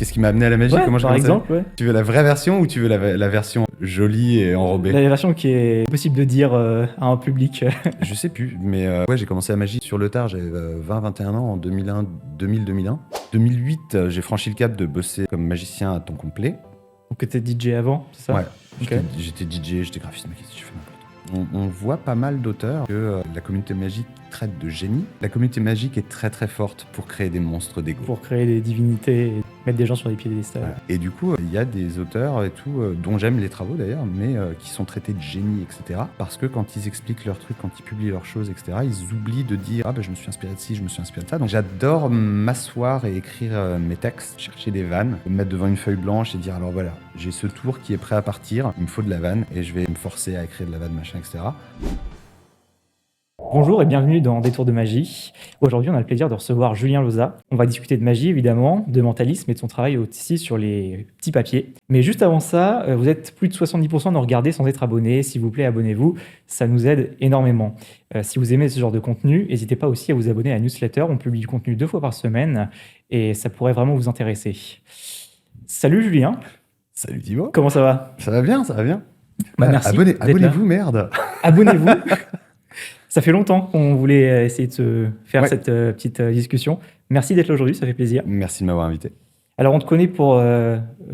Qu'est-ce qui m'a amené à la magie? Ouais, Comment j'ai par commencé? exemple, ouais. Tu veux la vraie version ou tu veux la version jolie et enrobée? La version qui est possible de dire à un public. Je sais plus, mais ouais, j'ai commencé la magie sur le tard, j'avais 20-21 ans en 2001, 2000-2001. 2008, j'ai franchi le cap de bosser comme magicien à temps complet. Donc, tu étais DJ avant, c'est ça? Ouais, Ok. j'étais DJ, j'étais graphiste, mais qu'est-ce que tu fais n'importe quoi. On voit pas mal d'auteurs que la communauté magique traite de génie. La communauté magique est très très forte pour créer des monstres d'ego. Pour créer des divinités et mettre des gens sur des piédestals. Voilà. Et du coup, il y a des auteurs et tout, dont j'aime les travaux d'ailleurs, mais qui sont traités de génie, etc. Parce que quand ils expliquent leurs trucs, quand ils publient leurs choses, etc., ils oublient de dire « Ah ben je me suis inspiré de ci, je me suis inspiré de ça ». Donc j'adore m'asseoir et écrire mes textes, chercher des vannes, me mettre devant une feuille blanche et dire « Alors voilà, j'ai ce tour qui est prêt à partir, il me faut de la vanne et je vais me forcer à écrire de la vanne, machin, etc. » Bonjour et bienvenue dans Détour de magie. Aujourd'hui, on a le plaisir de recevoir Julien Loza. On va discuter de magie, évidemment, de mentalisme et de son travail aussi sur les petits papiers. Mais juste avant ça, vous êtes plus de 70% à nous regarder sans être abonnés. S'il vous plaît, abonnez-vous. Ça nous aide énormément. Si vous aimez ce genre de contenu, n'hésitez pas aussi à vous abonner à la newsletter. On publie du contenu 2 fois par semaine et ça pourrait vraiment vous intéresser. Salut Julien. Salut Thibaut. Comment ça va? Ça va bien, ça va bien. Merci. Abonnez-vous, merde. Abonnez-vous. Ça fait longtemps qu'on voulait essayer de se faire Ouais. cette petite discussion. Merci d'être là aujourd'hui, ça fait plaisir. Merci de m'avoir invité. Alors, on te connaît pour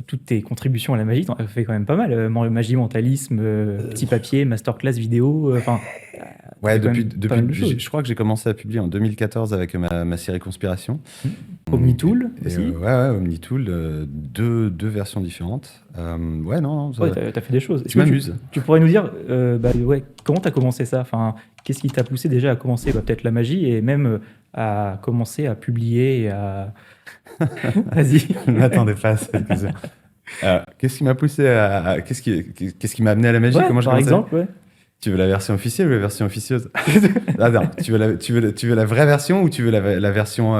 toutes tes contributions à la magie. Tu en as fait quand même pas mal. Magie, mentalisme, petit papier, masterclass vidéo. Ouais, quand même pas mal de choses. je crois que j'ai commencé à publier en 2014 avec ma série Conspiration. Omnitool Et, aussi. ouais, Omnitool, deux versions différentes. Ouais, non, ça Ouais, va. t'as fait des choses. Tu Est-ce que m'amuses. Tu pourrais nous dire comment t'as commencé ça? Qu'est-ce qui t'a poussé déjà à commencer peut-être la magie et même à commencer à publier et à... Vas-y. Je ne m'attendais pas à cette question. Qu'est-ce qui m'a poussé à... Qu'est-ce qui m'a amené à la magie? Ouais, Comment j'ai par commencé? exemple, ouais. Tu veux la version officielle ou la version officieuse? Non, tu veux la vraie version ou tu veux la version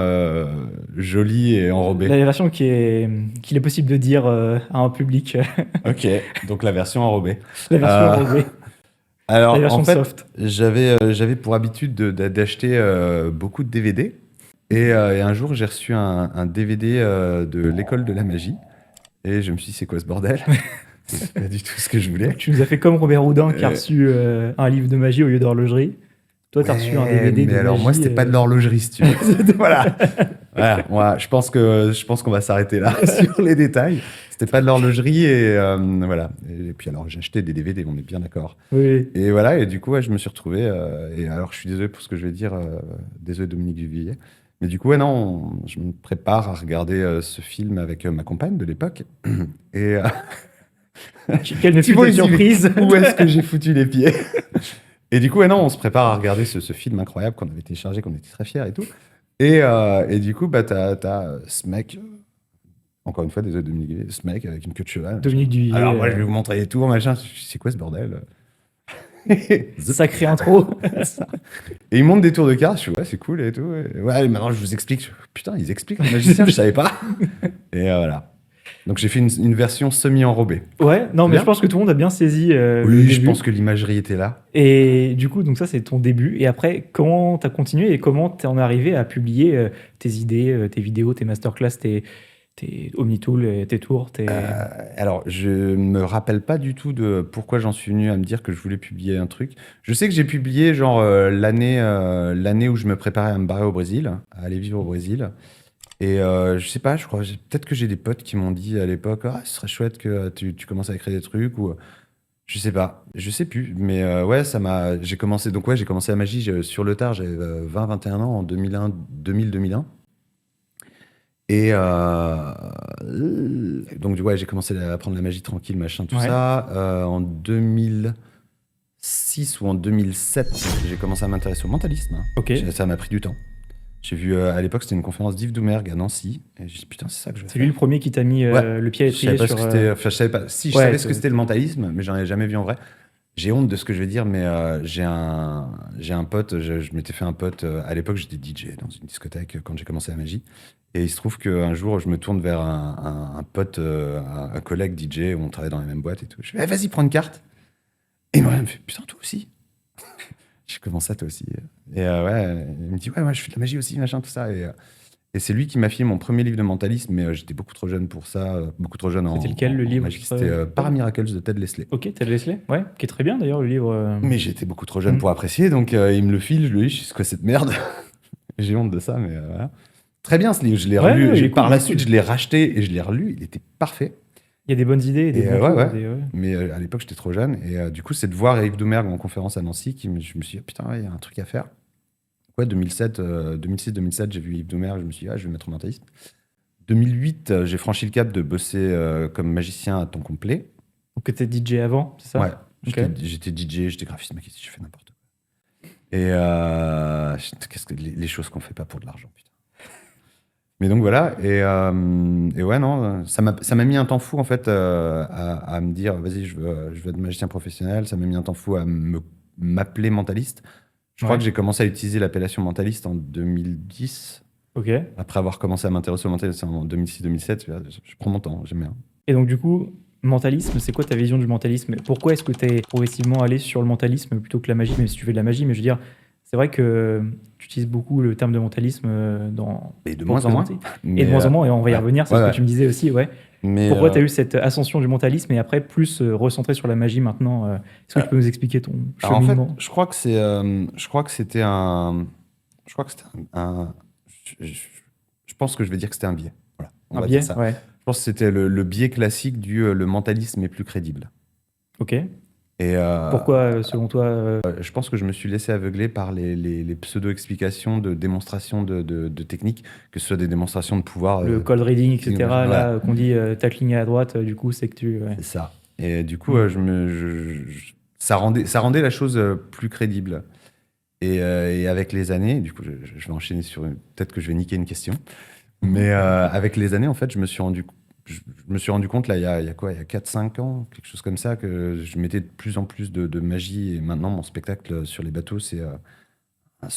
jolie et enrobée? La version qu'il est possible de dire à un public. Ok, donc la version enrobée. La version enrobée. Alors, La version en fait, soft. j'avais pour habitude d'acheter beaucoup de DVD. Et un jour, j'ai reçu un DVD de l'école de la magie. Et je me suis dit, c'est quoi ce bordel? C'est pas du tout ce que je voulais. Tu nous as fait comme Robert Houdin qui a reçu un livre de magie au lieu d'horlogerie. Toi, tu as reçu un DVD mais de alors magie. moi, c'était pas de l'horlogerie, si tu veux. Voilà. Voilà, je pense qu'on va s'arrêter là sur les détails. C'était pas de l'horlogerie et voilà. Et puis alors, j'ai acheté des DVD, on est bien d'accord. Oui. Et voilà, et du coup, ouais, je me suis retrouvé. Et alors, je suis désolé pour ce que je vais dire. Désolé, Dominique Duvillier. Mais du coup, ouais, non, je me prépare à regarder ce film avec ma compagne de l'époque. Et Quelle ne fut ta surprise? où est-ce que j'ai foutu les pieds? Et du coup, ouais, non, on se prépare à regarder ce film incroyable qu'on avait téléchargé, qu'on était très fiers et tout. Et du coup, bah, t'as ce mec, encore une fois, désolé Dominique Duvillier, ce mec avec une queue de cheval. Dominique Duvillier. Alors, moi, je vais vous montrer les tours, machin. C'est quoi ce bordel? Sacré intro. Et ils montent des tours de cartes, je suis ouais, c'est cool et tout. Ouais, maintenant je vous explique. Putain, ils expliquent les magiciens, je savais pas. Et voilà. Donc j'ai fait une version semi-enrobée. Ouais, non, mais Bien. je pense que tout le monde a bien saisi le Oui, je début. pense que l'imagerie était là. Et du coup, donc ça, c'est ton début. Et après, comment tu as continué et comment tu en es arrivé à publier tes idées, tes vidéos, tes masterclass, tes Omnitool, tes tours, Alors, je me rappelle pas du tout de pourquoi j'en suis venu à me dire que je voulais publier un truc. Je sais que j'ai publié genre l'année où je me préparais à me barrer au Brésil, à aller vivre au Brésil. Et je sais pas, je crois, peut-être que j'ai des potes qui m'ont dit à l'époque, ah, ce serait chouette que tu commences à écrire des trucs ou je sais pas, je sais plus. Mais ouais, j'ai commencé la magie sur le tard, j'avais 20-21 ans en 2001, 2000-2001. Et donc ouais, j'ai commencé à apprendre la magie tranquille, machin, tout Ouais. ça. En 2006 ou en 2007, j'ai commencé à m'intéresser au mentalisme. Ok. Ça m'a pris du temps. J'ai vu, à l'époque, c'était une conférence d'Yves Doumergue à Nancy. Et j'ai dit, putain, c'est ça que je veux C'est faire. lui le premier qui t'a mis Ouais. le pied à Je savais l'étrier pas ce sur... que c'était. Enfin, je savais pas. Si, je Ouais, savais ce que c'était le mentalisme, mais j'en ai jamais vu en vrai. J'ai honte de ce que je vais dire, mais j'ai un pote, je m'étais fait un pote. À l'époque, j'étais DJ dans une discothèque quand j'ai commencé la magie. Et il se trouve qu'un jour, je me tourne vers un pote, un collègue DJ, où on travaillait dans la même boîte et tout. Je fais, vas-y, prends une carte. Et moi, il me fait, putain, toi aussi. J'ai commencé à toi aussi. Et ouais, il me dit, ouais, moi, je fais de la magie aussi, machin, tout ça. Et Et c'est lui qui m'a filé mon premier livre de mentalisme, mais j'étais beaucoup trop jeune pour ça, beaucoup trop jeune C'était lequel, le en livre magie. C'était Paramiracles de Ted Leslie. Ok, Ted Leslie, ouais, qui est très bien d'ailleurs, le livre. Mais j'étais beaucoup trop jeune pour apprécier, donc il me le file, je le lis, je sais quoi cette merde. J'ai honte de ça, mais voilà. Très bien ce livre, je l'ai Ouais, relu. ouais, il est Par cool, la il est suite, cool. je l'ai racheté et je l'ai relu, il était parfait. Il y a des bonnes idées, des Et bons ouais, tours, ouais. Mais à l'époque, j'étais trop jeune. Et du coup, c'est de voir Eric Doumergue en conférence à Nancy je me suis dit, putain, ouais, il y a un truc à faire. Ouais, 2006-2007, j'ai vu Yves Doumergue, je me suis dit, ah, je vais mettre au mentalisme. 2008, j'ai franchi le cap de bosser comme magicien à temps complet. Donc, tu étais DJ avant, c'est ça? Ouais, Ok. j'étais DJ, j'étais graphiste, mais je fais n'importe quoi. Et qu'est-ce que les choses qu'on fait pas pour de l'argent, putain. Mais donc voilà, et ouais, non, ça m'a mis un temps fou en fait à me dire, vas-y, je veux être magicien professionnel. Ça m'a mis un temps fou à m'appeler mentaliste. Je crois Ouais. que j'ai commencé à utiliser l'appellation mentaliste en 2010. Ok. Après avoir commencé à m'intéresser au mentalisme en 2006-2007, je prends mon temps, j'aime bien. Et donc, du coup, mentalisme, c'est quoi ta vision du mentalisme? Pourquoi est-ce que tu es progressivement allé sur le mentalisme plutôt que la magie, même si tu fais de la magie? Mais je veux dire, c'est vrai que tu utilises beaucoup le terme de mentalisme Et de pour moins en moins. présenter. Mais, Et de moins en moins, et on va y ouais. revenir, c'est Ouais, ce ouais. que tu me disais aussi, ouais. Mais, Pourquoi tu as eu cette ascension du mentalisme et après plus recentré sur la magie maintenant Est-ce que tu peux nous expliquer ton alors, en fait, cheminement? je crois que c'était un. Je crois que c'était un. Je pense que je vais dire que c'était un biais. Voilà, on Un va biais? dire ça. Ouais. Je pense que c'était le biais classique du le mentalisme est plus crédible. Ok. Et Pourquoi, selon toi je pense que je me suis laissé aveugler par les pseudo-explications de démonstrations de techniques, que ce soit des démonstrations de pouvoir. le cold reading, etc., voilà. là, qu'on dit ta ligne à droite, du coup, c'est que tu. Ouais. C'est ça. Et du coup, Mm. ça rendait la chose plus crédible. Et avec les années, du coup, je vais enchaîner sur. Peut-être que je vais niquer une question. Mais avec les années, en fait, je me suis rendu compte, là, il y a quoi, il y a 4-5 ans, quelque chose comme ça, que je mettais de plus en plus de magie. Et maintenant, mon spectacle sur les bateaux, c'est à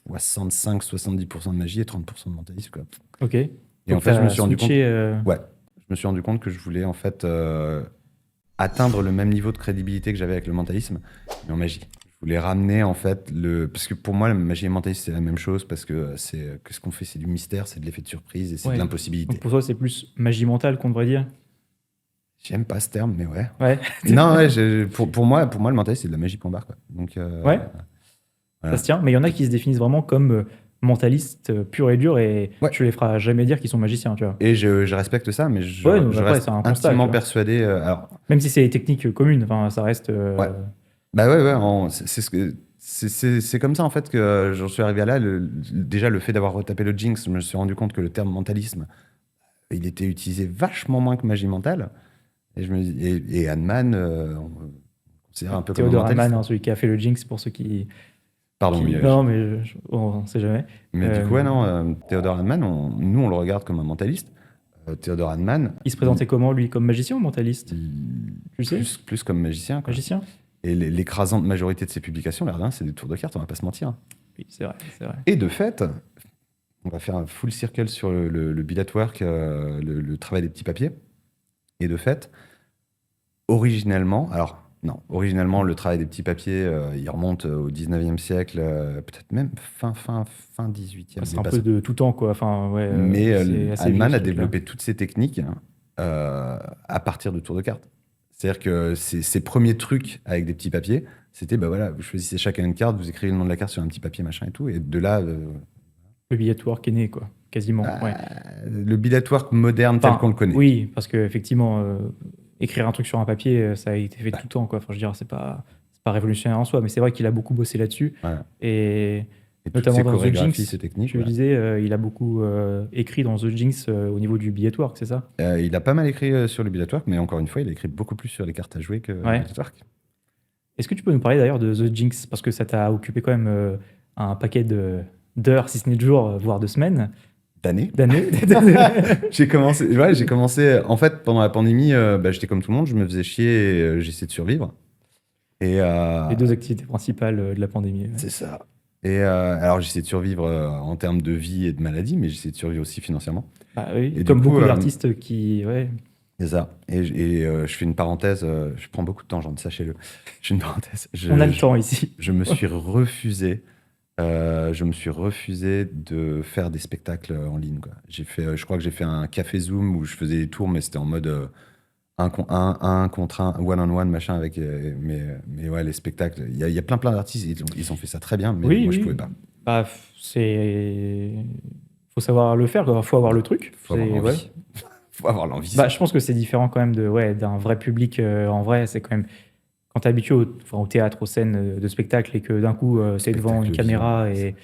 65-70% de magie et 30% de mentalisme, quoi. Ok. Et Donc, en fait, je me t'as suis rendu compte. switché, Ouais, je me suis rendu compte que je voulais, en fait, atteindre le même niveau de crédibilité que j'avais avec le mentalisme, mais en magie. Je voulais ramener, en fait, parce que pour moi, la magie et le mentalisme, c'est la même chose, parce que ce qu'on fait, c'est du mystère, c'est de l'effet de surprise et c'est Ouais. de Donc, l'impossibilité. pour toi, c'est plus magie mentale qu'on devrait dire? J'aime pas ce terme, mais ouais. Ouais. Non, ouais, pour moi, le mentalisme, c'est de la magie point barre, quoi. Donc, Ouais. voilà. Ça se tient. Mais il y en a qui se définissent vraiment comme mentalistes purs et durs et Ouais. tu les feras jamais dire qu'ils sont magiciens, tu vois. Et je respecte ça, mais je Ouais, donc après, reste c'est un constat, intimement tu vois. persuadé. Alors, Même si c'est des techniques communes, enfin, ça reste. Ouais. Bah ouais, c'est comme ça en fait que j'en suis arrivé à là. Déjà, le fait d'avoir retapé le Jinx, je me suis rendu compte que le terme mentalisme, il était utilisé vachement moins que magie mentale. Et Hahnemann, on considère un peu comme un Théodore mentaliste. Hahnemann, hein, celui qui a fait le Jinx pour ceux qui. Pardon, oui, Non, mais on sait jamais. mais du coup, ouais, non, Théodore Hahnemann, nous on le regarde comme un mentaliste. Théodore Hahnemann, Il se présentait comment, lui? Comme magicien ou mentaliste? il- Tu sais? plus comme magicien, quoi. Magicien? Et l'écrasante majorité de ses publications, l'air d'un, c'est des tours de cartes, on va pas se mentir. Oui, c'est vrai, c'est vrai. Et de fait, on va faire un full circle sur le billet work, le travail des petits papiers. Et de fait, originellement, le travail des petits papiers, il remonte au 19e siècle, peut-être même fin 18e. C'est mais un pas peu ça. de tout temps, quoi. Enfin, ouais, Mais c'est assez Hahnemann vieux, a ce truc-là. développé toutes ces techniques à partir de tours de cartes. C'est-à-dire que ses premiers trucs avec des petits papiers, c'était, bah voilà, vous choisissez chacun une carte, vous écrivez le nom de la carte sur un petit papier, machin et tout. Et de là, Le billet work est né, quoi. Quasiment. Ouais. le billet work moderne tel Enfin, qu'on le connaît. Oui, parce qu'effectivement, écrire un truc sur un papier, ça a été fait tout le temps, quoi. Enfin, je veux dire, c'est pas révolutionnaire en soi, mais c'est vrai qu'il a beaucoup bossé là-dessus. Ouais. Et Et toutes notamment ces dans The chorégraphies, Jinx, ces techniques. tu le voilà. disais, il a beaucoup écrit dans The Jinx au niveau du billet work, c'est ça? Il a pas mal écrit sur le billet work, mais encore une fois, il a écrit beaucoup plus sur les cartes à jouer que Ouais. le billet work. Est-ce que tu peux nous parler d'ailleurs de The Jinx? Parce que ça t'a occupé quand même un paquet d'heures, si ce n'est de jours, voire de semaines, D'années. d'années. J'ai commencé. En fait, pendant la pandémie, j'étais comme tout le monde, je me faisais chier et j'essayais de survivre. Et Les deux activités principales de la pandémie. Ouais. c'est ça. Et alors, j'essayais de survivre en termes de vie et de maladie, mais j'essayais de survivre aussi financièrement. Bah oui, Et comme du coup, beaucoup d'artistes qui. Ouais. C'est ça. Et je fais une parenthèse, je prends beaucoup de temps, Jean, sachez-le. Je fais une parenthèse. On a le temps ici. Je me suis refusé Je me suis refusé de faire des spectacles en ligne, quoi. Je crois que j'ai fait un café Zoom où je faisais des tours, mais c'était en mode un contre un, one-on-one, machin, avec. Mais ouais, les spectacles, il y a plein d'artistes, ils ont fait ça très bien, mais Oui, moi, je oui. pouvais pas. Bah, faut savoir le faire, quoi. Faut avoir le truc. Faut avoir C'est, ouais. l'envie. Faut avoir l'envie. Bah, je pense que c'est différent quand même d'un vrai public. En vrai, c'est quand même quand t'es habitué au théâtre, aux scènes de spectacle et que d'un coup c'est devant une Spectacle vivant, caméra ouais,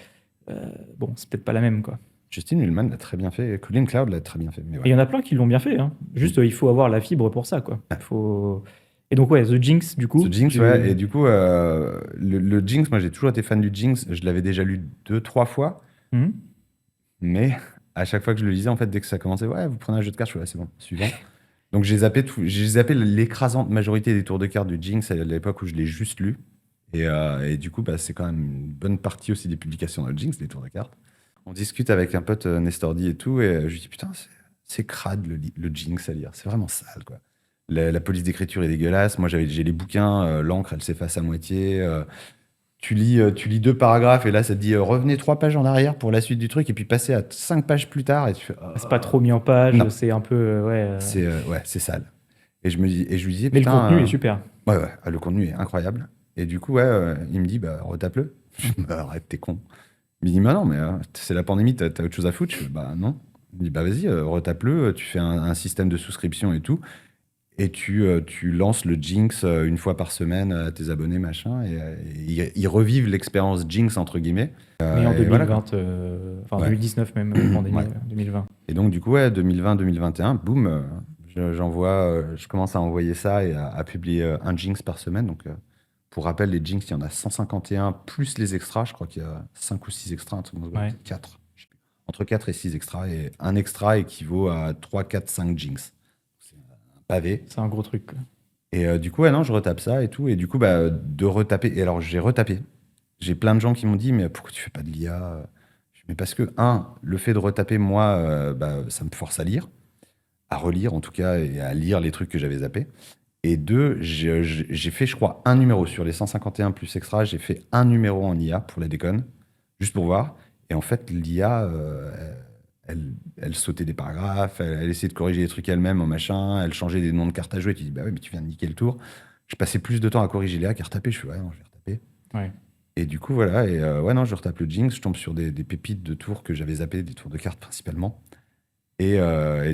et bon, c'est peut-être pas la même, quoi. Justin Willman l'a très bien fait, Colin Cloud l'a très bien fait, mais Et il y ouais. en a plein qui l'ont bien fait, hein. Juste, il faut avoir la fibre pour ça, quoi. Faut... Et donc, ouais, The Jinx, du coup, The Jinx, ouais, et du coup, le Jinx, moi j'ai toujours été fan du Jinx, je l'avais déjà lu 2, 3 fois, Mhm. mais à chaque fois que je le lisais, en fait, dès que ça commençait, ouais, vous prenez un jeu de cartes, je suis là, c'est bon, suivant. Donc j'ai zappé l'écrasante majorité des tours de cartes du Jinx à l'époque où je l'ai juste lu, et du coup, bah, c'est quand même une bonne partie aussi des publications dans le Jinx, les tours de cartes. On discute avec un pote, Nestordi et tout, et je lui dis, putain, c'est crade le Jinx à lire, c'est vraiment sale, quoi. La police d'écriture est dégueulasse. Moi, j'ai les bouquins, l'encre, elle s'efface à moitié. Tu lis 2 paragraphes et là, ça te dit revenez 3 pages en arrière pour la suite du truc et puis passez à 5 pages plus tard et tu fais C'est pas trop mis en page, non, c'est un peu. Ouais, c'est sale. Et je lui disais mais le contenu est putain, super. ouais, ouais, le contenu est incroyable. Et du coup, ouais, il me dit bah retape-le. Je dis bah arrête, t'es con. Il me dit bah non, mais c'est la pandémie, t'as autre chose à foutre. Je fais bah non. Il me dit bah vas-y, retape-le, tu fais un système de souscription et tout. Et tu lances le Jinx 1 fois par semaine à tes abonnés, machin, et ils revivent l'expérience Jinx, entre guillemets. Mais en Et voilà, quoi. 2020, enfin Ouais, 2019 même, pandémie, ouais. 2020. Et donc, du coup, ouais, 2020-2021, boum, je commence à envoyer ça et à publier un Jinx par semaine. Donc, pour rappel, les Jinx, il y en a 151 plus les extras. Je crois qu'il y a 5 ou 6 extras, un truc comme ça, Ouais. peut-être 4. Je sais plus. Entre 4 et 6 extras. Et un extra équivaut à 3, 4, 5 Jinx. C'est un pavé. C'est un gros truc, quoi. Et du coup, ouais, non, je retape ça et tout. Et du coup, bah, de retaper. Et alors, j'ai retapé. J'ai plein de gens qui m'ont dit, mais pourquoi tu fais pas de l'IA? Mais parce que, le fait de retaper, moi, bah, ça me force à lire, à relire en tout cas, et à lire les trucs que j'avais zappés. Et deux, j'ai fait, je crois, un numéro sur les 151 plus extra. J'ai fait un numéro en IA pour la déconne, juste pour voir. Et en fait, l'IA, elle sautait des paragraphes, elle essayait de corriger des trucs elle-même en machin, elle changeait des noms de cartes à jouer. Tu dis, bah oui, mais tu viens de niquer le tour. Je passais plus de temps à corriger l'IA qu'à retaper. Je fais, ouais, non, je vais retaper. Ouais. Et du coup, voilà. Et ouais, non, je retape le Jinx, je tombe sur des pépites de tours que j'avais zappé, des tours de cartes principalement. Et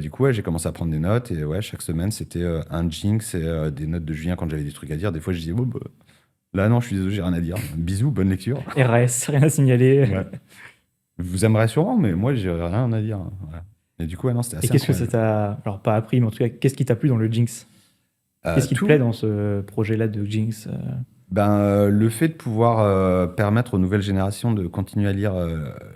du coup, ouais, j'ai commencé à prendre des notes. Et ouais, chaque semaine, c'était un Jinx et des notes de Julien quand j'avais des trucs à dire. Des fois, je disais, oh, bah, là, non, je suis désolé, j'ai rien à dire. Bisous, bonne lecture. RS, rien à signaler. Ouais. Vous aimerez sûrement, mais moi, j'ai rien à dire. Voilà. Et du coup, ouais, non, c'était Et assez qu'est-ce que ça incroyable. t'a, alors pas appris, mais en tout cas, qu'est-ce qui t'a plu dans le Jinx? Qu'est-ce qui te Tout, plaît dans ce projet-là de Jinx? ben, le fait de pouvoir permettre aux nouvelles générations de continuer à lire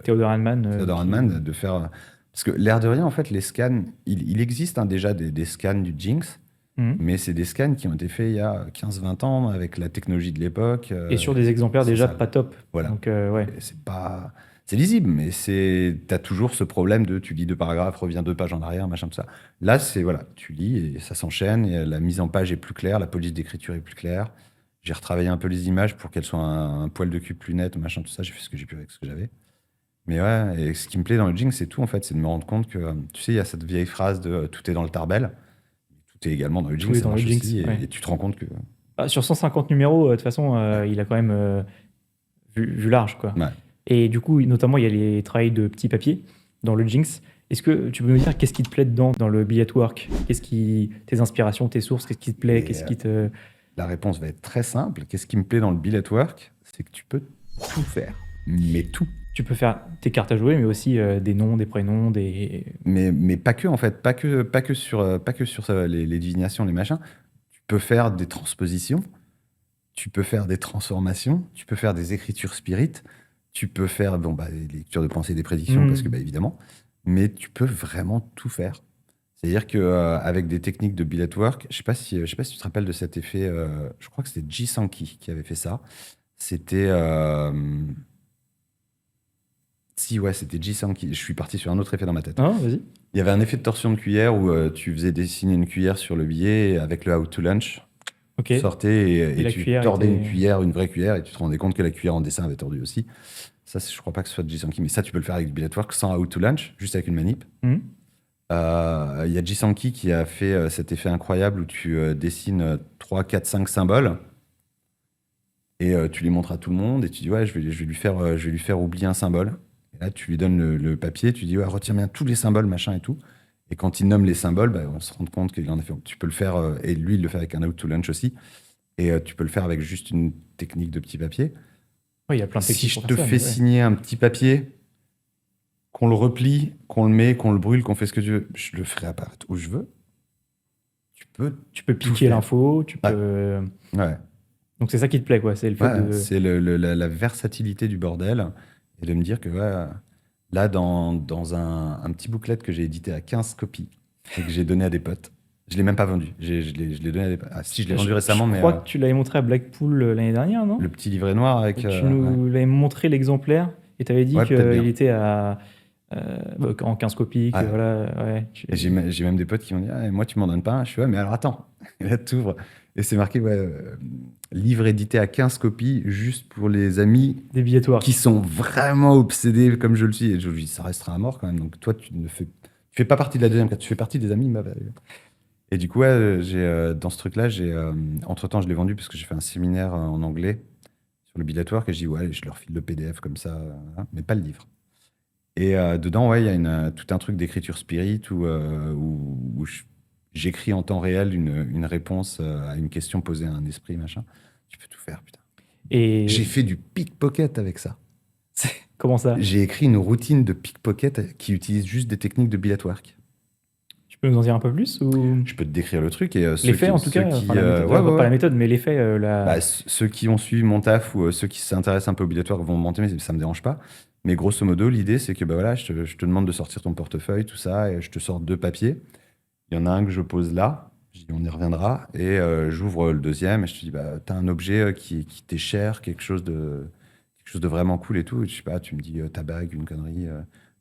Theodore Hanman, Theodore Hanman, de faire. Parce que l'air de rien, en fait, les scans, il existe déjà des scans du Jinx, Mhm. mais c'est des scans qui ont été faits il y a 15-20 ans avec la technologie de l'époque. Et sur des exemplaires C'est déjà sale. pas top. Voilà. Donc, ouais. Et c'est pas. C'est lisible, mais t'as toujours ce problème de tu lis 2 paragraphes, reviens 2 pages en arrière, machin, tout ça. Là, c'est voilà, tu lis et ça s'enchaîne, et la mise en page est plus claire, la police d'écriture est plus claire. J'ai retravaillé un peu les images pour qu'elles soient un poil de cul plus net, machin, tout ça. J'ai fait ce que j'ai pu avec ce que j'avais. Mais ouais, et ce qui me plaît dans le Jinx, c'est tout en fait, c'est de me rendre compte que, tu sais, il y a cette vieille phrase de tout est dans le Tarbel, tout est également dans le Tout Jinx, est ça dans le marche Jinx. aussi, Ouais. et tu te rends compte que. Bah, sur 150 numéros, de toute façon, Ouais. il a quand même vu large, quoi. Ouais. Et du coup, notamment, il y a les travails de petits papiers dans le Jinx. Est-ce que tu peux me dire qu'est-ce qui te plaît dedans, dans le billet work? Tes inspirations, tes sources, qu'est-ce qui te plaît, Et qu'est-ce qui te... la réponse va être très simple. Qu'est-ce qui me plaît dans le billet work? C'est que tu peux tout faire, mais tout. Tu peux faire tes cartes à jouer, mais aussi des noms, des prénoms, des... Mais pas que, en fait, pas que sur les divinations, les machins. Tu peux faire des transpositions, tu peux faire des transformations, tu peux faire des écritures spirites, tu peux faire bon, bah, des lectures de pensée, des prédictions, parce que, bah, évidemment, mais tu peux vraiment tout faire. C'est-à-dire qu'avec des techniques de bullet work, je sais pas si tu te rappelles de cet effet, je crois que c'était Ji Sankey qui avait fait ça. C'était. Si, ouais, c'était Ji Sankey. Je suis parti sur un autre effet dans ma tête. Ah, vas-y. Il y avait un effet de torsion de cuillère où tu faisais dessiner une cuillère sur le billet avec le How to Lunch. Ok. Tu sortais et la tu cuillère tordais était... une cuillère, une vraie cuillère, et tu te rendais compte que la cuillère en dessin avait tordu aussi. Ça, je crois pas que ce soit Gsankey, mais ça, tu peux le faire avec du Billetwork sans Out to Launch, juste avec une manip. Mhm. Il y a Gsankey qui a fait cet effet incroyable où tu dessines 3, 4, 5 symboles et tu les montres à tout le monde et tu dis ouais, je vais lui faire oublier un symbole. Et là, tu lui donnes le papier, tu dis ouais, retiens bien tous les symboles, machin et tout. Et quand il nomme les symboles, bah, on se rend compte qu'il en a fait. Tu peux le faire, et lui, il le fait avec un Out to Lunch aussi. Et tu peux le faire avec juste une technique de petit papier. Ouais, il y a plein de Si techniques je pour te faire ça, fais mais ouais. signer un petit papier, qu'on le replie, qu'on le met, qu'on le brûle, qu'on fait ce que tu veux, je le ferai apparaître où je veux. Tu peux Tout piquer faire. l'info, tu Ouais. peux. Ouais. Donc c'est ça qui te plaît, quoi. C'est le fait Ouais, de. c'est la versatilité du bordel et de me dire que ouais, là, dans un petit booklet que j'ai édité à 15 copies et que j'ai donné à des potes, je l'ai même pas vendu. Je l'ai donné à des potes. Ah, si, je l'ai vendu récemment, Je mais crois que tu l'avais montré à Blackpool l'année dernière, non? le petit livret noir avec. Tu Ouais, nous l'avais montré l'exemplaire et tu avais dit ouais peut-être qu'il bien. était en 15 copies, que Ouais. voilà, ouais. Et j'ai même des potes qui m'ont dit ah, et moi, tu m'en donnes pas un. Je suis ouais, mais alors attends. Et là, t'ouvres. Et c'est marqué ouais, livre édité à 15 copies juste pour les amis Des billets qui sont vraiment obsédés comme je le suis. Et je lui dis, ça restera à mort quand même. Donc toi, tu fais pas partie de la deuxième carte, tu fais partie des amis. Et du coup, ouais, dans ce truc-là, entre-temps, je l'ai vendu parce que j'ai fait un séminaire en anglais sur le Billetwork et j'ai dit, ouais, je leur file le PDF comme ça, hein, mais pas le livre. Et dedans, ouais, il y a tout un truc d'écriture spirit où j'écris en temps réel une réponse à une question posée à un esprit, machin. Tu peux tout faire, putain. J'ai Et fait du pickpocket avec ça. comment ça? J'ai écrit une routine de pickpocket qui utilise juste des techniques de Billetwork. Tu peux nous en dire un peu plus ou Je peux te décrire le truc et les faits en tout cas, enfin la méthode, pas la méthode, mais les faits, Bah, ceux qui ont suivi mon taf ou ceux qui s'intéressent un peu au Billetwork vont me mentir, mais ça me dérange pas. Mais grosso modo, l'idée c'est que bah voilà, je te demande de sortir ton portefeuille, tout ça, et je te sors 2 papiers. Il y en a un que je pose là, je dis on y reviendra, et j'ouvre le deuxième et je te dis bah t'as un objet qui t'est cher, quelque chose de vraiment cool et tout. Et je sais pas, tu me dis ta bague, une connerie.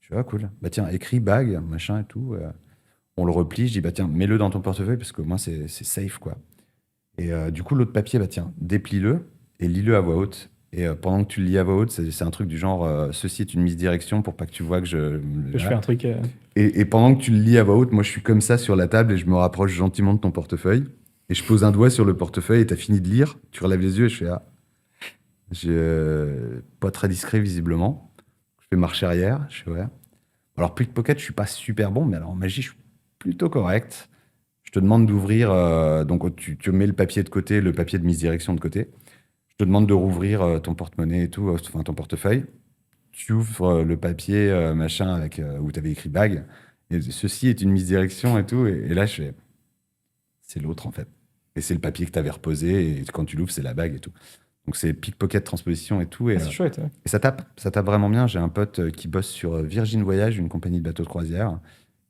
Je dis ah cool. Bah tiens, écris bague, machin et tout. On le replie, je dis bah tiens, mets-le dans ton portefeuille parce que moi c'est safe quoi. Et du coup, l'autre papier, bah tiens, déplie-le et lis-le à voix haute. Et pendant que tu le lis à voix haute, c'est un truc du genre ceci est une misdirection pour pas que tu vois que je. que je fais un truc. Et pendant que tu le lis à voix haute, moi je suis comme ça sur la table et je me rapproche gentiment de ton portefeuille. Et je pose un doigt sur le portefeuille et t'as fini de lire. Tu relèves les yeux et je fais ah. Pas très discret visiblement. Je fais marche arrière. Je fais ouais. Alors, pickpocket, je suis pas super bon, mais alors en magie, je suis plutôt correct. Je te demande d'ouvrir, donc tu mets le papier de côté, le papier de misdirection de côté. Je te demande de rouvrir ton porte-monnaie et tout, enfin ton portefeuille. Tu ouvres le papier machin avec, où tu avais écrit bague. Et ceci est une misdirection et tout. Et là, je fais, c'est l'autre en fait. Et c'est le papier que tu avais reposé. Et quand tu l'ouvres, c'est la bague et tout. Donc c'est pickpocket transposition et tout. Et, Ah, c'est chouette. Ouais. et ça tape vraiment bien. J'ai un pote qui bosse sur Virgin Voyage, une compagnie de bateaux de croisière,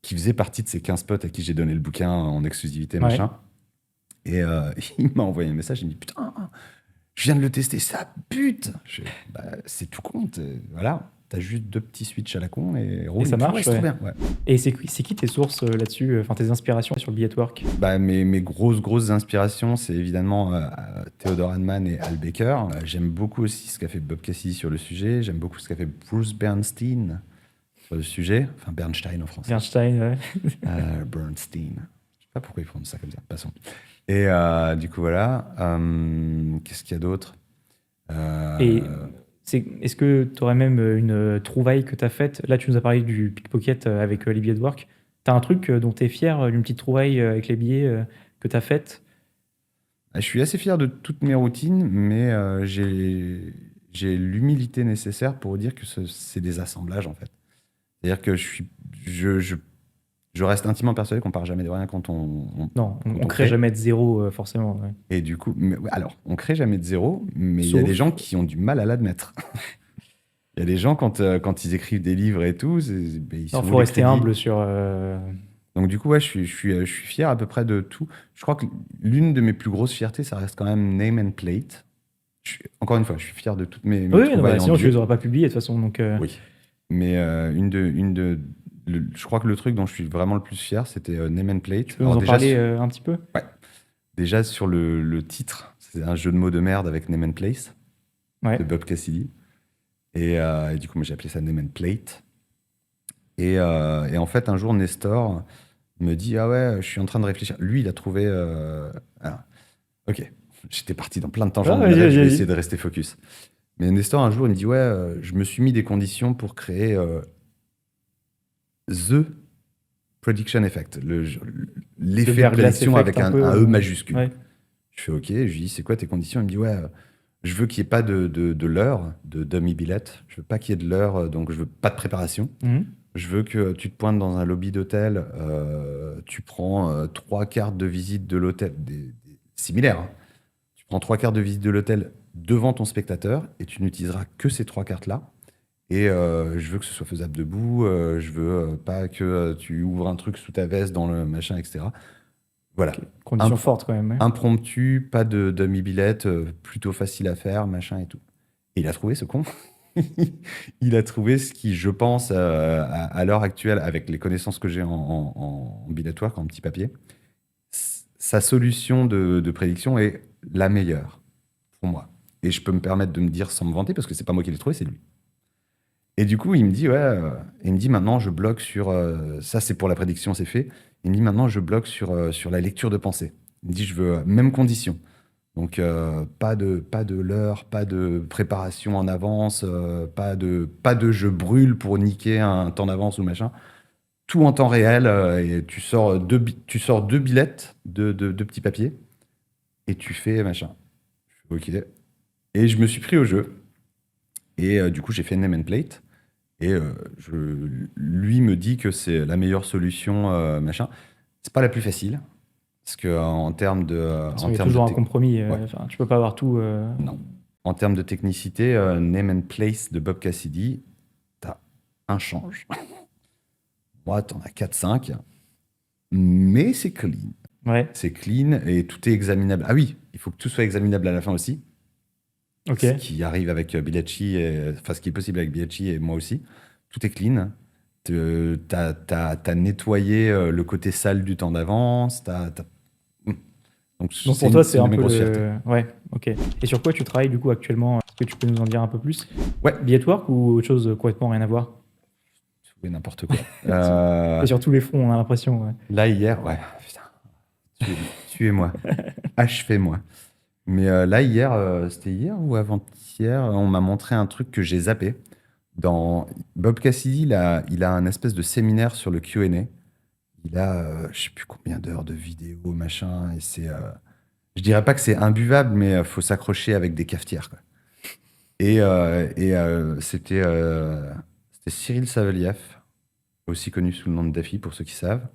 qui faisait partie de ces 15 potes à qui j'ai donné le bouquin en exclusivité, Ouais. machin. Et il m'a envoyé un message, il me dit putain, je viens de le tester, ça bute. Bah, c'est tout con, voilà, t'as juste 2 petits switches à la con et roule. ça marche, c'est trop ouais. bien. Ouais. Et c'est qui tes sources là-dessus, enfin tes inspirations sur le Billetwork? Bah, mes grosses inspirations, c'est évidemment Theodore Hanman et Al Baker. J'aime beaucoup aussi ce qu'a fait Bob Cassidy sur le sujet. J'aime beaucoup ce qu'a fait Bruce Bernstein sur le sujet. Enfin, Bernstein en français. Bernstein, ouais. Bernstein. Je sais pas pourquoi ils font ça comme ça. Passons. Et du coup, voilà. Qu'est-ce qu'il y a d'autre Et est-ce que tu aurais même une trouvaille que tu as faite? Là, tu nous as parlé du pickpocket avec les billets de work. Tu as un truc dont tu es fier, une petite trouvaille avec les billets que tu as faite? Je suis assez fier de toutes mes routines, mais j'ai l'humilité nécessaire pour dire que c'est des assemblages, en fait. C'est-à-dire que je reste intimement persuadé qu'on part jamais de rien quand Non, on on crée crée. jamais de zéro, forcément. Ouais. Et du coup, ouais, alors, on crée jamais de zéro, mais il y a Sauf- des gens qui ont du mal à l'admettre. Il y a des gens, quand ils écrivent des livres et tout, ben, ils Il sont faut où les rester crédits. humble sur. Donc du coup, ouais, je suis fier à peu près de tout. Je crois que l'une de mes plus grosses fiertés, ça reste quand même Name and Plate. Encore une fois, je suis fier de toutes mes Oui, non, trouvailles en sinon tu biais. les aurais pas publiés de toute façon. Donc, Oui. Mais je crois que le truc dont je suis vraiment le plus fier, c'était Name and Plate. tu peux nous en déjà, parler un petit peu? ouais, déjà sur le titre, c'est un jeu de mots de merde avec Name and Place Ouais. de Bob Cassidy. Et du coup, moi, j'ai appelé ça Name and Plate. Et en fait, un jour, Nestor me dit, ah ouais, je suis en train de réfléchir. Lui, il a trouvé... alors, ok, j'étais parti dans plein de Ah, tangentes vas-y, bref, je vas-y, vais essayer vas-y. de rester focus. Mais Nestor, un jour, il me dit, ouais, je me suis mis des conditions pour créer The Prediction Effect, Le l'effet de verglas prédiction effect avec un peu. un E majuscule. Ouais. Je fais OK, je lui dis, c'est quoi tes conditions? Il me dit, ouais, je veux qu'il n'y ait pas de leurre, de dummy billet. Je veux pas qu'il y ait de leurre, donc je veux pas de préparation. Mhm. Je veux que tu te pointes dans un lobby d'hôtel, tu prends 3 cartes de visite de l'hôtel, similaires, hein. Tu prends 3 cartes de visite de l'hôtel devant ton spectateur et tu n'utiliseras que ces 3 cartes-là. Et je veux que ce soit faisable debout, je veux pas que tu ouvres un truc sous ta veste dans le machin, etc. Voilà. Ok. Condition Impro- forte quand même. Ouais. Impromptu, pas de dummy billet, plutôt facile à faire, machin et tout. Et il a trouvé ce con. Il a trouvé ce qui, je pense, à l'heure actuelle, avec les connaissances que j'ai en billet work, en petit papier, sa solution de prédiction est la meilleure pour moi. Et je peux me permettre de me dire sans me vanter, parce que c'est pas moi qui l'ai trouvé, c'est lui. Et du coup, il me dit, ouais, il me dit maintenant, je bloque sur. Ça, c'est pour la prédiction, c'est fait. Il me dit maintenant, je bloque sur la lecture de pensée. Il me dit, je veux même condition. Donc, pas de l'heure, pas de préparation en avance, pas de je brûle pour niquer un temps d'avance ou machin. Tout en temps réel. Et tu sors 2 billettes de petits papiers et tu fais machin. Ok. Et je me suis pris au jeu. Et du coup, j'ai fait Name and Plate. Et lui me dit que c'est la meilleure solution, machin. C'est pas la plus facile, parce que en termes de, De toute façon, en il y a termes de toujours un tec- compromis. ouais, Enfin, tu peux pas avoir tout. non. En termes de technicité, Name and Place de Bob Cassidy, t'as un change. Moi, t'en as 4-5, mais c'est clean. Ouais. C'est clean et tout est examinable. Ah oui, il faut que tout soit examinable à la fin aussi. Ok. Ce qui arrive avec Bilachi, enfin ce qui est possible avec Bilachi et moi aussi. Tout est clean. T'as nettoyé le côté sale du temps d'avance. Donc Donc c'est pour toi, c'est une un de mes peu grosses fiertés. le. Ouais. Ok. Et sur quoi tu travailles du coup actuellement? Est-ce que tu peux nous en dire un peu plus? Ouais, Billet work ou autre chose complètement rien à voir? tout et n'importe quoi. Et sur tous les fronts, on a l'impression. Ouais. Là hier, ouais, putain, tuez-moi, achevez-moi. Mais là hier, c'était hier ou avant-hier, on m'a montré un truc que j'ai zappé. Dans Bob Cassidy, il a un espèce de séminaire sur le Q&A. Il a, je sais plus combien d'heures de vidéos, machin, et je dirais pas que c'est imbuvable, mais faut s'accrocher avec des cafetières, quoi. Et c'était Cyril Saveliev, aussi connu sous le nom de Daffy pour ceux qui savent.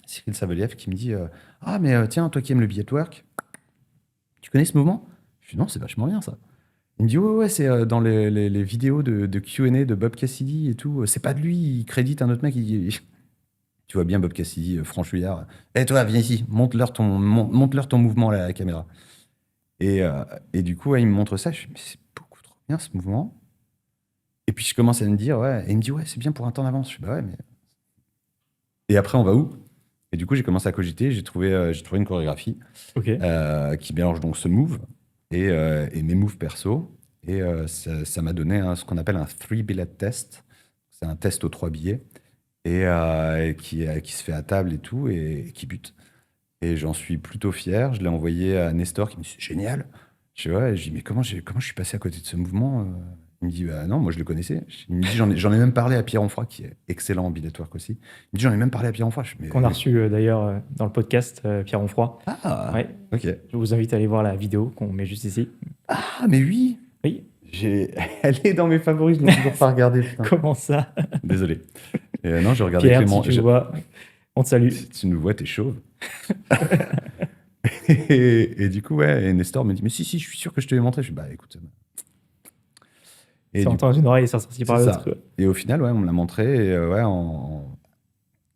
Cyril Saveliev qui me dit, ah mais tiens, toi qui aimes le billet work, tu connais ce mouvement? Je dis non, c'est vachement bien ça. Il me dit ouais, ouais, c'est dans les vidéos de Q&A de Bob Cassidy et tout. C'est pas de lui, il crédite un autre mec. Tu vois bien Bob Cassidy, franchouillard. Eh toi, viens ici, montre-leur ton mouvement là, à la caméra. Et du coup, ouais, il me montre ça. Je dis, mais c'est beaucoup trop bien ce mouvement. Et puis je commence à me dire, ouais. Et il me dit, ouais, c'est bien pour un temps d'avance. Je dis, bah ouais, mais. Et après, on va où? Et du coup, j'ai commencé à cogiter. J'ai trouvé une chorégraphie Ok. qui mélange donc ce move et mes moves perso. Et ça m'a donné ce qu'on appelle un 3-billet test. C'est un test aux 3 billets. Et qui se fait à table et tout, et qui bute. Et j'en suis plutôt fier. Je l'ai envoyé à Nestor qui me dit c'est génial. Je dis ouais, je dis mais comment je suis passé à côté de ce mouvement? Il me dit bah non, moi je le connaissais. Il me dit j'en ai même parlé à Pierre Onfroy qui est excellent en billet work aussi. Il me dit j'en ai même parlé à Pierre Onfroy. Je dis, Qu'on a reçu d'ailleurs dans le podcast, Pierre Onfroy. Ah, Ouais. ok. Je vous invite à aller voir la vidéo qu'on met juste ici. Ah mais oui, Oui. elle est dans mes favoris, je l'ai toujours pas regardée. Putain. Comment ça? Désolé. Non, je regardais Pierre, Clément. si tu vois, on te salue. Si tu nous vois, t'es chauve. Et du coup, ouais, et Nestor me dit, mais si, je suis sûr que je te l'ai montré. Je dis, bah écoute. Et Ça du entend une oreille et ça sortit par c'est l'autre. ça. Et au final, ouais, on me l'a montré. Et ouais,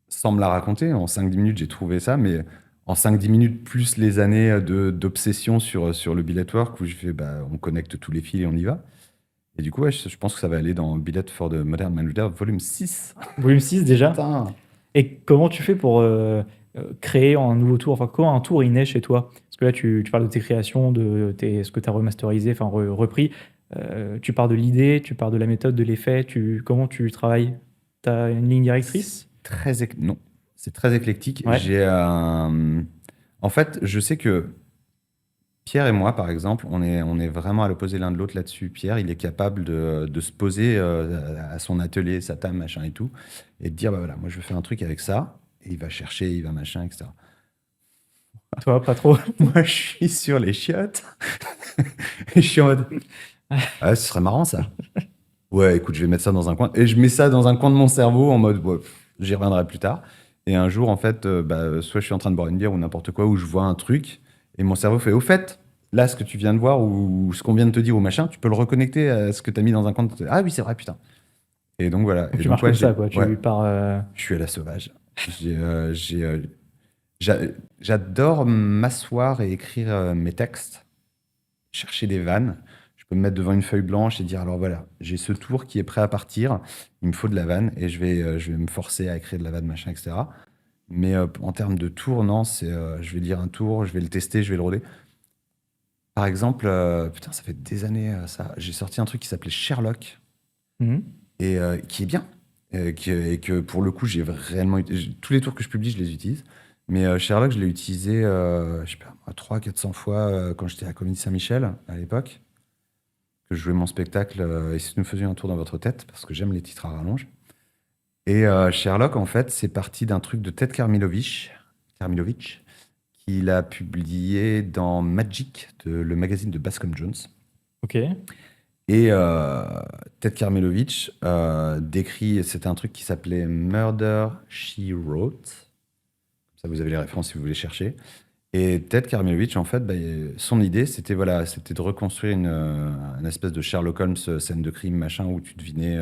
sans me la raconter, en 5-10 minutes, j'ai trouvé ça. Mais en 5-10 minutes, plus les années d'obsession sur le billet work, où je fais, bah, on connecte tous les fils et on y va. Et du coup, ouais, je pense que ça va aller dans Billet for the Modern Man Reader, volume 6. Volume 6 déjà. Putain. Et comment tu fais pour créer un nouveau tour? Enfin, comment un tour il naît chez toi? Parce que là, tu parles de tes créations, ce que tu as remasterisé, enfin repris. Tu pars de l'idée, tu pars de la méthode, de l'effet, comment tu travailles? Tu as une ligne directrice? Non, c'est très éclectique. Ouais. En fait, je sais que Pierre et moi, par exemple, on est vraiment à l'opposé l'un de l'autre là-dessus. Pierre, il est capable de se poser à son atelier, sa table, machin et tout, et de dire, bah voilà, moi je veux faire un truc avec ça, et il va chercher, il va machin, etc. Toi, pas trop? Moi, je suis sur les chiottes, et je suis en mode, ah, ce serait marrant ça. Ouais, écoute, je vais mettre ça dans un coin, et je mets ça dans un coin de mon cerveau en mode, ouais, j'y reviendrai plus tard. Et un jour, en fait, soit je suis en train de boire une bière ou n'importe quoi, où je vois un truc, et mon cerveau fait, au fait, là, ce que tu viens de voir ou ce qu'on vient de te dire ou machin, tu peux le reconnecter à ce que tu as mis dans un coin. Ah oui, c'est vrai, putain. Et donc voilà. Donc Et tu donc, marches ouais, comme ça, quoi. ouais, Tu pars. je suis à la sauvage. J'a- J'adore m'asseoir et écrire mes textes, chercher des vannes. Je peux me mettre devant une feuille blanche et dire, alors voilà, j'ai ce tour qui est prêt à partir, il me faut de la vanne et je vais me forcer à écrire de la vanne, machin, etc. Mais en termes de tour, non, je vais lire un tour, je vais le tester, je vais le roder. Par exemple, putain, ça fait des années ça, j'ai sorti un truc qui s'appelait Sherlock Mhm. et qui est bien. Et que pour le coup, j'ai réellement. Tous les tours que je publie, je les utilise. Mais Sherlock, je l'ai utilisé, je sais pas, 300-400 fois quand j'étais à Comédie Saint-Michel à l'époque, que je jouais mon spectacle et si nous faisions un tour dans votre tête, parce que j'aime les titres à rallonge. Et Sherlock, en fait, c'est parti d'un truc de Ted Karmilovitch, qu'il a publié dans Magic, le magazine de Bascom Jones. Ok. Et Ted Karmelovitch décrit, c'était un truc qui s'appelait Murder, She Wrote. Ça, vous avez les références si vous voulez chercher. Et Ted Karmelovitch, en fait, bah, son idée, c'était voilà, c'était de reconstruire une espèce de Sherlock Holmes scène de crime, machin, où tu devinais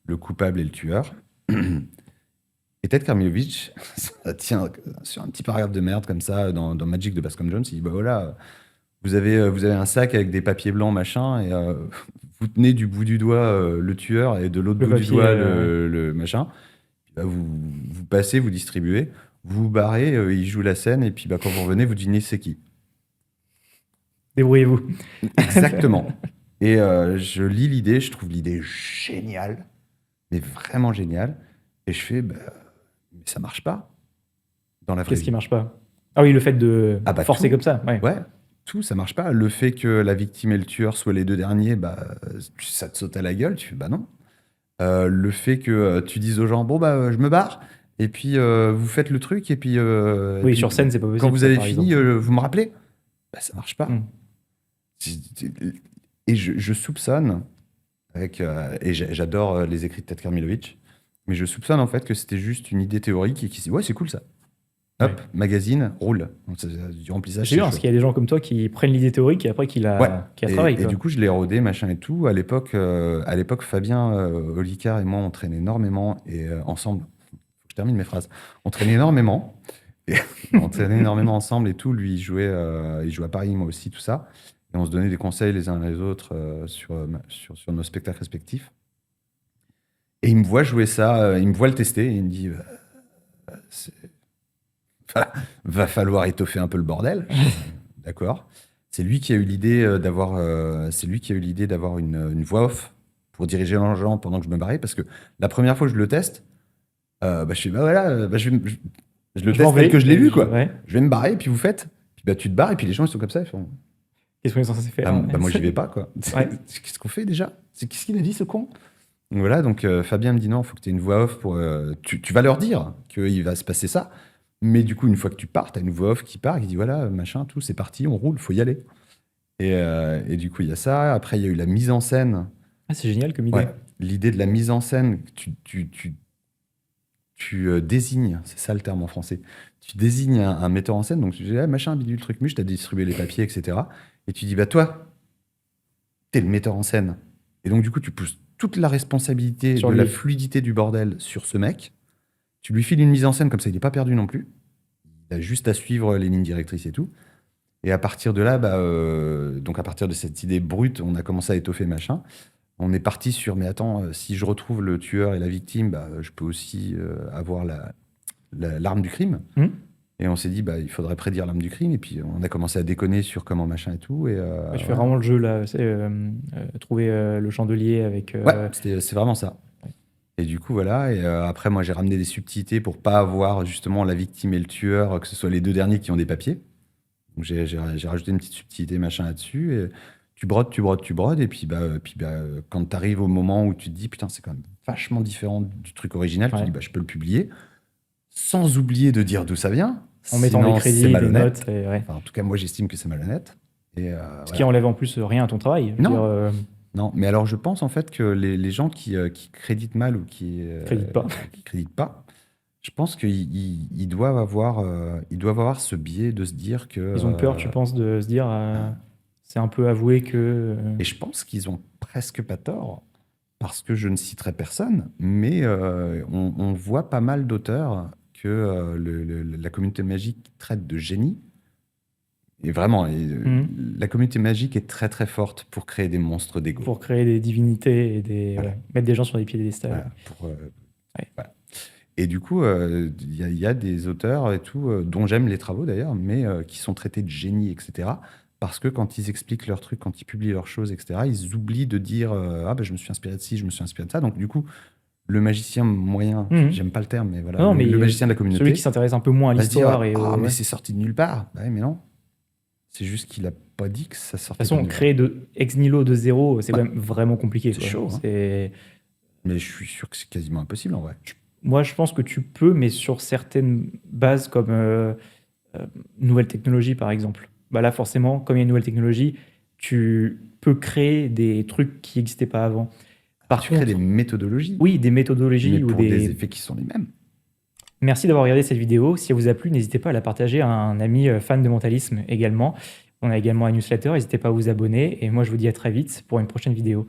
le coupable et le tueur. Et Ted Karmelovitch, ça tient sur un petit paragraphe de merde comme ça dans Magic de Bascom Jones. Il dit, bah voilà, vous avez un sac avec des papiers blancs, machin, et vous tenez du bout du doigt le tueur et de l'autre Le bout du papier. doigt le machin. Puis, bah, vous passez, vous distribuez, vous vous barrez, il joue la scène, et puis bah, quand vous revenez, vous devinez c'est qui. Débrouillez-vous. Exactement. Et je lis l'idée, je trouve l'idée géniale, mais vraiment géniale. Et je fais, bah, mais ça marche pas dans la vraie Qu'est-ce qui vie. marche pas? Ah oui, le fait de Ah bah forcer tout. comme ça. Ouais. Ouais, tout, ça marche pas. Le fait que la victime et le tueur soient les deux derniers, bah, ça te saute à la gueule. Tu fais, bah non. Le fait que tu dises aux gens, bon, bah, je me barre, et puis vous faites le truc, et Oui, puis sur scène, c'est pas quand possible, vous ça, avez par fini, exemple. vous me rappelez, bah, ça marche pas. Mm. Et je soupçonne, et j'adore les écrits de Ted Karmilovitch, mais je soupçonne en fait que c'était juste une idée théorique et qui s'est dit, ouais, c'est cool ça. Hop, Ouais. magazine, roule. Donc, du remplissage, C'est c'est bien, parce chaud. qu'il y a des gens comme toi qui prennent l'idée théorique et après qui Ouais. qui la travaillent, Et quoi. du coup, je l'ai rodé, machin et tout. À l'époque, Fabien Olicard et moi, on traînait énormément et ensemble. Faut que je termine mes phrases. On traînait énormément. Et on traînait énormément ensemble et tout. Lui, il jouait à Paris, moi aussi, tout ça. Et on se donnait des conseils les uns les autres sur nos spectacles respectifs. Et il me voit jouer ça, il me voit le tester et il me dit c'est- va falloir étoffer un peu le bordel. D'accord. C'est lui qui a eu l'idée d'avoir une voix off pour diriger les gens pendant que je me barrais, parce que la première fois que je le teste, bah, je fais, bah voilà, je le Je m'en teste tel vais. que je l'ai lu, quoi. Ouais. Je vais me barrer, puis vous faites, puis bah, tu te barres, et puis les gens, ils sont comme ça, ils font, Qu'est-ce qu'on est censé faire? bah, moi, j'y vais pas, quoi. Ouais. Qu'est-ce qu'on fait déjà? Qu'est-ce qu'il a dit, ce con? Donc voilà, donc Fabien me dit non, il faut que tu aies une voix off pour. Tu vas leur dire qu'il va se passer ça. Mais du coup, une fois que tu pars, tu as une voix off qui part, qui dit voilà, machin, tout, c'est parti, on roule, faut y aller. Et du coup, il y a ça. Après, il y a eu la mise en scène. Ah, c'est génial comme idée. Ouais, l'idée de la mise en scène, tu désignes, c'est ça le terme en français, tu désignes un metteur en scène, donc tu dis ah, machin, bidule, truc, muche, tu as distribué les papiers, etc. Et tu dis bah toi, t'es le metteur en scène. Et donc, du coup, tu pousses toute la responsabilité Sur de la lui. fluidité du bordel sur ce mec. Tu lui files une mise en scène comme ça, il n'est pas perdu non plus. Il a juste à suivre les lignes directrices et tout. Et à partir de là, donc à partir de cette idée brute, on a commencé à étoffer machin. On est parti sur, mais attends, si je retrouve le tueur et la victime, bah, je peux aussi avoir l'arme du crime. Hmm. Et on s'est dit, bah, il faudrait prédire l'arme du crime. Et puis, on a commencé à déconner sur comment machin et tout. Et Ouais, tu fais voilà. vraiment le jeu là, c'est trouver le chandelier avec. Ouais, c'est vraiment ça. Ouais. Et du coup, voilà. Et après, moi, j'ai ramené des subtilités pour pas avoir justement la victime et le tueur, que ce soit les deux derniers qui ont des papiers. Donc, j'ai rajouté une petite subtilité machin là-dessus. Et tu brodes, tu brodes, tu brodes. Et puis, quand tu arrives au moment où tu te dis, putain, c'est quand même vachement différent du truc original, tu Ouais. dis, bah, je peux le publier. Sans oublier de dire d'où ça vient. En mettant les Sinon, crédits, c'est les malhonnête. notes, et ouais. Enfin, en tout cas, moi, j'estime que c'est malhonnête. Et Ce qui voilà. enlève en plus rien à ton travail. Je veux Non. dire, Non, mais alors je pense en fait que les gens qui créditent mal ou crédite pas. qui créditent pas, je pense qu'ils doivent avoir ce biais de se dire que. Ils ont peur, tu penses, de se dire, c'est un peu avoué que. Et je pense qu'ils ont presque pas tort, parce que je ne citerai personne, mais on voit pas mal d'auteurs que la communauté magique traite de génie. Et vraiment, la communauté magique est très très forte pour créer des monstres d'ego. Pour créer des divinités et Voilà. mettre des gens sur des piédestals. Voilà, Ouais. voilà. Et du coup, il y a des auteurs et tout, dont j'aime les travaux d'ailleurs, mais qui sont traités de génie, etc. Parce que quand ils expliquent leurs trucs, quand ils publient leurs choses, etc., ils oublient de dire ah ben je me suis inspiré de ci, je me suis inspiré de ça. Donc du coup, le magicien moyen, j'aime pas le terme, mais voilà, Non, mais le magicien de la communauté, celui qui s'intéresse un peu moins à va se dire l'histoire et ah mais ouais. c'est sorti de nulle part. Bah ouais, mais non, c'est juste qu'il a pas dit que ça De sortait toute de façon, nulle part. créer ex nihilo de zéro, c'est Ouais. quand même vraiment compliqué. C'est quoi. chaud, hein. C'est- Mais je suis sûr que c'est quasiment impossible en vrai. Moi, je pense que tu peux, mais sur certaines bases comme nouvelles technologies, par exemple. Bah là, forcément, comme il y a une nouvelle technologie, tu peux créer des trucs qui n'existaient pas avant. Par Tu crées contre, des méthodologies, oui, des méthodologies mais ou pour des des... effets qui sont les mêmes. Merci d'avoir regardé cette vidéo. Si elle vous a plu, n'hésitez pas à la partager à un ami fan de mentalisme également. On a également un newsletter, n'hésitez pas à vous abonner. Et moi, je vous dis à très vite pour une prochaine vidéo.